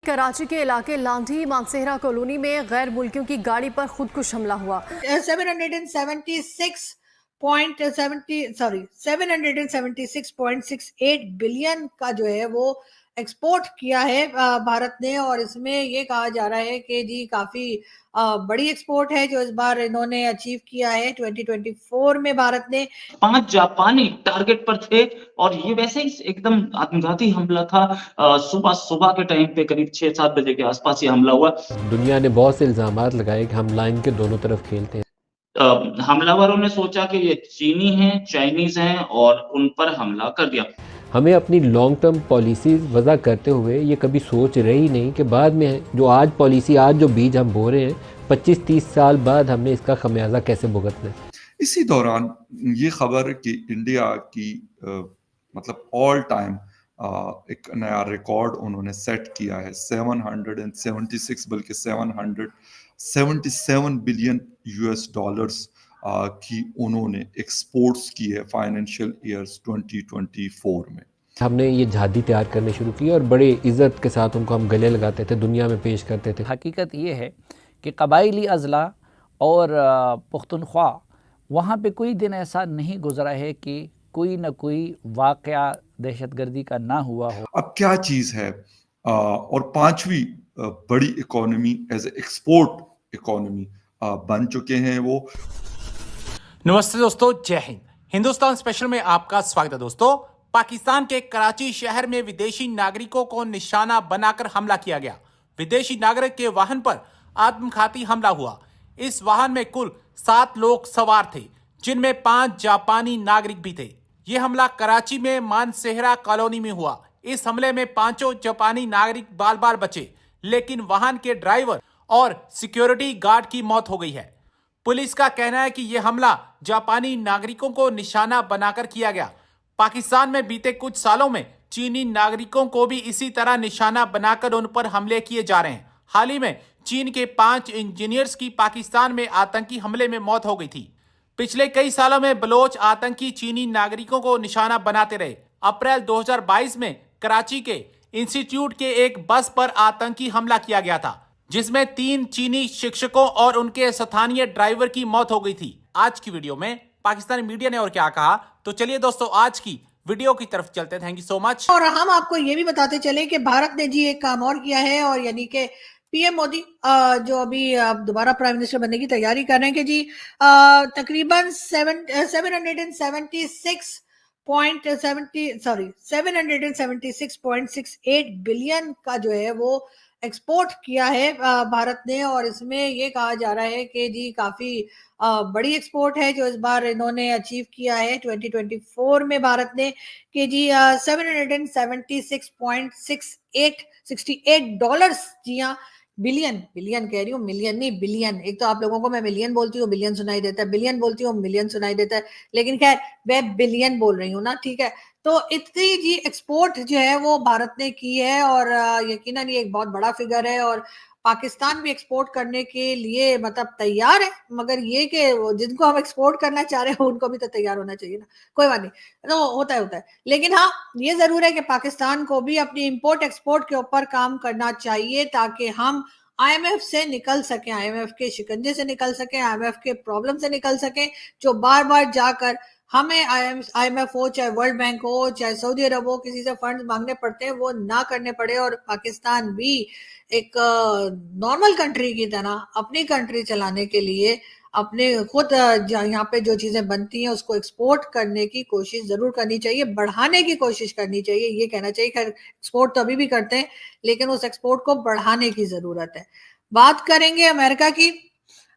कराची के इलाके लांडी मानसेहरा कॉलोनी में गैर मुल्कियों की गाड़ी पर खुदकुश हमला हुआ। 776.68 बिलियन का जो है वो एक्सपोर्ट किया है भारत ने। और इसमें ये कहा जा रहा है कि जी काफी बड़ी एक्सपोर्ट है जो इस बार इन्होंने अचीव किया है 2024 में। भारत ने 5 जापानी टारगेट पर थे और ये वैसे ही एकदम आत्मघाती हमला था। सुबह के टाइम पे करीब 6-7 बजे के आसपास ये हमला हुआ। दुनिया ने बहुत से इल्जामात लगाए कि हम लाइन के दोनों तरफ खेलते हैं। हमलावरों ने सोचा कि ये चीनी हैं, चाइनीज हैं और उन पर हमला कर दिया। हमें अपनी लॉन्ग टर्म पॉलिसीज वज़ा करते हुए ये कभी सोच रही नहीं कि बाद में जो आज पॉलिसी, आज जो बीज हम बो रहे हैं, 25-30 साल बाद हमने इसका खमियाजा कैसे भुगतना है। इसी दौरान ये खबर कि इंडिया की मतलब ऑल टाइम एक नया रिकॉर्ड उन्होंने सेट किया है। 776 बल्कि 777 बिलियन यूएस डॉलर्स की उन्होंने एक्सपोर्ट्स की है फाइनेंशियल ईयर्स 2024 में। हमने ये झादी तैयार करने शुरू की और बड़े इज़्ज़त के साथ उनको हम गले लगाते थे, दुनिया में पेश करते थे। हकीकत ये है कि कबायली अज़ला और पुख्तनख्वा वहाँ पे कोई दिन ऐसा नहीं गुजरा है कि कोई ना कोई वाक़या दहशतगर्दी का ना हुआ हो। अब क्या चीज़ है और पांचवी बड़ी इकोनॉमी एज एक्सपोर्ट इकोनॉमी बन चुके हैं वो। नमस्ते दोस्तों, जय हिंद। हिंदुस्तान स्पेशल में आपका स्वागत है। दोस्तों, पाकिस्तान के कराची शहर में विदेशी नागरिकों को निशाना बनाकर हमला किया गया। विदेशी नागरिक के वाहन पर आत्मघाती हमला हुआ। इस वाहन में कुल 7 लोग सवार थे, जिनमें 5 जापानी नागरिक भी थे। यह हमला कराची में मानसेहरा कॉलोनी में हुआ। इस हमले में 5 जापानी नागरिक बाल बाल बचे, लेकिन वाहन के ड्राइवर और सिक्योरिटी गार्ड की मौत हो गई है। पुलिस का कहना है कि यह हमला जापानी नागरिकों को निशाना बनाकर किया गया। पाकिस्तान में बीते कुछ सालों में चीनी नागरिकों को भी इसी तरह निशाना बनाकर उन पर हमले किए जा रहे हैं। हाल ही में चीन के 5 इंजीनियर्स की पाकिस्तान में आतंकी हमले में मौत हो गई थी। पिछले कई सालों में बलोच आतंकी चीनी नागरिकों को निशाना बनाते रहे। अप्रैल 2022 में कराची के इंस्टीट्यूट के एक बस पर आतंकी हमला किया गया था, जिसमें 3 चीनी शिक्षकों और उनके स्थानीय ड्राइवर की मौत हो गई थी। आज की वीडियो में पाकिस्तानी मीडिया ने और क्या कहा, तो चलिए दोस्तों आज की वीडियो की तरफ चलते हैं। Thank you so much. और हम आपको ये भी बताते चले कि भारत ने जी एक काम और किया है, और यानी कि पीएम मोदी जो अभी दोबारा प्राइम मिनिस्टर बनने की तैयारी कर रहे हैं कि जी तकरीबन 776.68 बिलियन का जो है वो एक्सपोर्ट किया है भारत ने। और इसमें ये कहा जा रहा है कि जी काफी बड़ी एक्सपोर्ट है जो इस बार इन्होंने अचीव किया है 2024 में। भारत ने कि जी 776.68 डॉलर्स, जी हाँ, बिलियन कह रही हूँ, मिलियन नहीं बिलियन। एक तो आप लोगों को मैं मिलियन बोलती हूँ, बिलियन सुनाई देता है, बिलियन बोलती हूँ, मिलियन सुनाई देता है, लेकिन खैर मैं बिलियन बोल रही हूँ ना, ठीक है। तो इतनी जी एक्सपोर्ट जो है वो भारत ने की है, और यकीनन ये एक बहुत बड़ा फिगर है। और पाकिस्तान भी एक्सपोर्ट करने के लिए मतलब तैयार है, मगर ये कि जिनको हम एक्सपोर्ट करना चाह रहे हैं उनको भी तो तैयार होना चाहिए ना। कोई बात नहीं, तो होता है। लेकिन हाँ, ये जरूर है कि पाकिस्तान को भी अपनी इंपोर्ट एक्सपोर्ट के ऊपर काम करना चाहिए, ताकि हम आईएमएफ से निकल सकें, आईएमएफ के शिकंजे से निकल सकें, आईएमएफ के प्रॉब्लम से निकल सकें, जो बार बार जाकर हमें आईएमएफ हो, चाहे वर्ल्ड बैंक हो, चाहे सऊदी अरब हो, किसी से फंड मांगने पड़ते हैं, वो ना करने पड़े। और पाकिस्तान भी एक नॉर्मल कंट्री की तरह अपनी कंट्री चलाने के लिए अपने खुद यहाँ पे जो चीजें बनती हैं उसको एक्सपोर्ट करने की कोशिश जरूर करनी चाहिए, बढ़ाने की कोशिश करनी चाहिए, ये कहना चाहिए। खैर एक्सपोर्ट तो अभी भी करते हैं, लेकिन उस एक्सपोर्ट को बढ़ाने की जरूरत है। बात करेंगे अमेरिका की।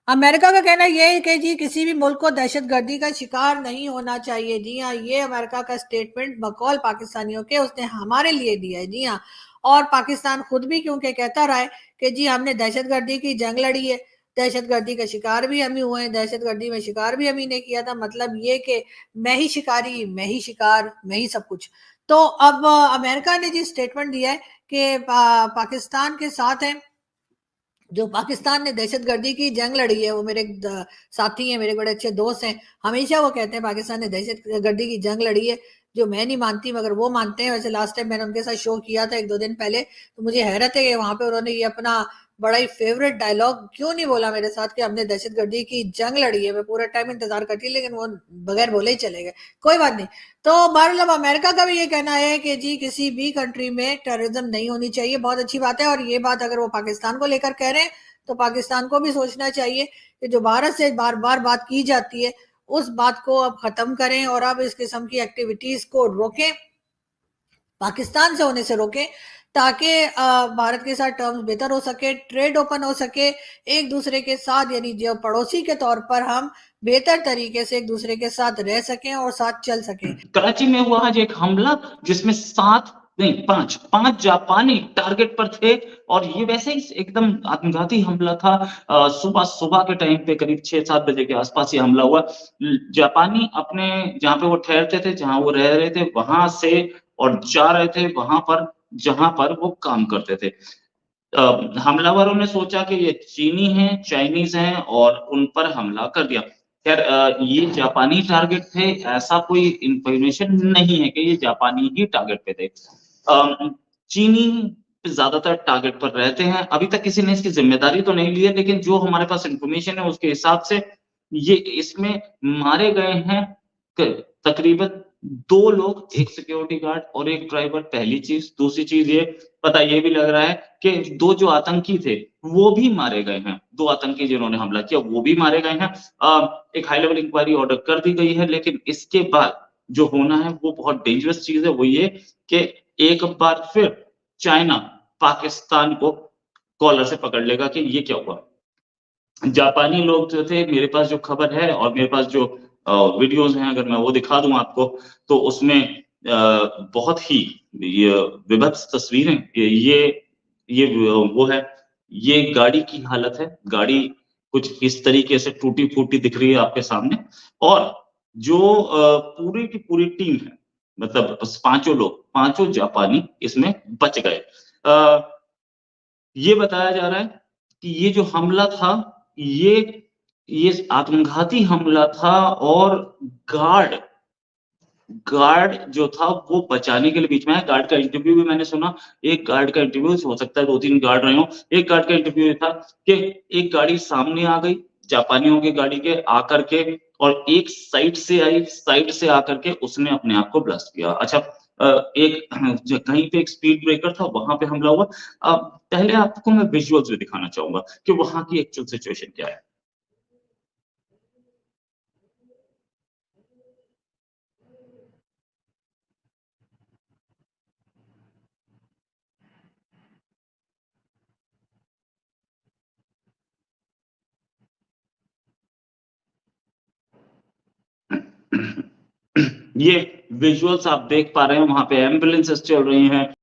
अमेरिका का कहना यह है कि जी किसी भी मुल्क को दहशतगर्दी का शिकार नहीं होना चाहिए। जी हाँ, ये अमेरिका का स्टेटमेंट बकौल पाकिस्तानियों के उसने हमारे लिए दिया है। जी हाँ, और पाकिस्तान खुद भी क्योंकि कहता रहा है कि जी हमने दहशतगर्दी की जंग लड़ी है, दहशतगर्दी का शिकार भी हम ही हुए हैं, दहशतगर्दी में शिकार भी हम ही ने किया था। मतलब ये कि मैं ही शिकारी, मैं ही शिकार, मैं ही सब कुछ। तो अब अमेरिका ने जी स्टेटमेंट दिया है कि पाकिस्तान के साथ है। जो पाकिस्तान ने दहशतगर्दी की जंग लड़ी है, वो मेरे साथी हैं, मेरे बड़े अच्छे दोस्त हैं, हमेशा वो कहते हैं पाकिस्तान ने दहशतगर्दी की जंग लड़ी है। जो मैं नहीं मानती मगर वो मानते हैं। वैसे लास्ट टाइम मैंने उनके साथ शो किया था 1-2 दिन पहले, तो मुझे हैरत है कि वहां पे उन्होंने ये अपना बड़ा ही फेवरेट डायलॉग क्यों नहीं बोला मेरे साथ कि हमने दहशतगर्दी की जंग लड़ी है। मैं पूरा टाइम इंतजार करती, लेकिन वो बगैर बोले ही चले गए। कोई बात नहीं। तो बहरहाल अब अमेरिका का भी ये कहना है कि जी किसी भी कंट्री में टेररिज्म नहीं होनी चाहिए। बहुत अच्छी बात है, और ये बात अगर वो पाकिस्तान को लेकर कह रहे हैं तो पाकिस्तान को भी सोचना चाहिए कि जो भारत से बार बार बात की जाती है उस बात को अब खत्म करें और अब इस किस्म की एक्टिविटीज को रोकें, पाकिस्तान से होने से रोकें, ताकि भारत के साथ टर्म्स बेहतर हो सके, ट्रेड ओपन हो सके एक दूसरे के साथ, यानी जो पड़ोसी के तौर पर हम बेहतर तरीके से एक दूसरे के साथ रह सकें और साथ चल सकें। कराची में हुआ आज एक हमला जिसमें 5 जापानी टारगेट पर थे और ये वैसे ही एकदम आत्मघाती हमला था। सुबह के टाइम पे करीब 6-7 बजे के आसपास ये हमला हुआ। जापानी अपने जहाँ पे वो ठहरते थे, जहाँ वो रह रहे थे, वहां से और जा रहे थे वहां पर जहां पर वो काम करते थे। हमलावरों ने सोचा कि ये चीनी हैं, चाइनीज हैं और उन पर हमला कर दिया। खैर ये जापानी टारगेट थे, ऐसा कोई इंफॉर्मेशन नहीं है कि ये जापानी ही टारगेट पे थे। चीनी ज्यादातर टारगेट पर रहते हैं। अभी तक किसी ने इसकी जिम्मेदारी तो नहीं ली है, लेकिन जो हमारे पास इंफॉर्मेशन है उसके हिसाब से ये इसमें मारे गए हैं तकरीबन 2 लोग, एक सिक्योरिटी गार्ड और एक ड्राइवर। पहली चीज। दूसरी चीज ये पता ये भी लग रहा है कि 2 जो आतंकी थे वो भी मारे गए हैं। 2 आतंकी जिन्होंने हमला किया वो भी मारे गए हैं। एक हाई लेवल इंक्वायरी ऑर्डर कर दी गई है, लेकिन इसके बाद जो होना है वो बहुत डेंजरस चीज है। वो ये कि एक बार फिर चाइना पाकिस्तान को कॉलर से पकड़ लेगा कि ये क्या हुआ। जापानी लोग जो थे, मेरे पास जो खबर है और मेरे पास जो वीडियोस हैं, अगर मैं वो दिखा दूं आपको तो उसमें बहुत ही ये विभत्स तस्वीरें, ये वो है, ये गाड़ी की हालत है। गाड़ी कुछ इस तरीके से टूटी फूटी दिख रही है आपके सामने, और जो पूरी की पूरी टीम है, मतलब बस 5 लोग, 5 जापानी इसमें बच गए। ये बताया जा रहा है कि ये जो हमला था ये आत्मघाती हमला था, और गार्ड जो था वो बचाने के लिए बीच में आया। गार्ड का इंटरव्यू भी मैंने सुना। एक गार्ड का इंटरव्यू, हो सकता है 2-3 गार्ड रहे हों, एक गार्ड का इंटरव्यू ये था कि एक गाड़ी सामने आ गई जापानियों की गाड़ी के आकर के, और एक साइड से आई, साइड से आकर के उसने अपने आप को ब्लास्ट किया। अच्छा, एक कहीं पे एक स्पीड ब्रेकर था, वहां पे हमला हुआ। पहले आपको मैं विजुअल्स भी दिखाना चाहूंगा कि वहां की एक्चुअल सिचुएशन क्या है। ये विजुअल्स आप देख पा रहे हैं, वहां पे एम्बुलेंसेस चल रही हैं।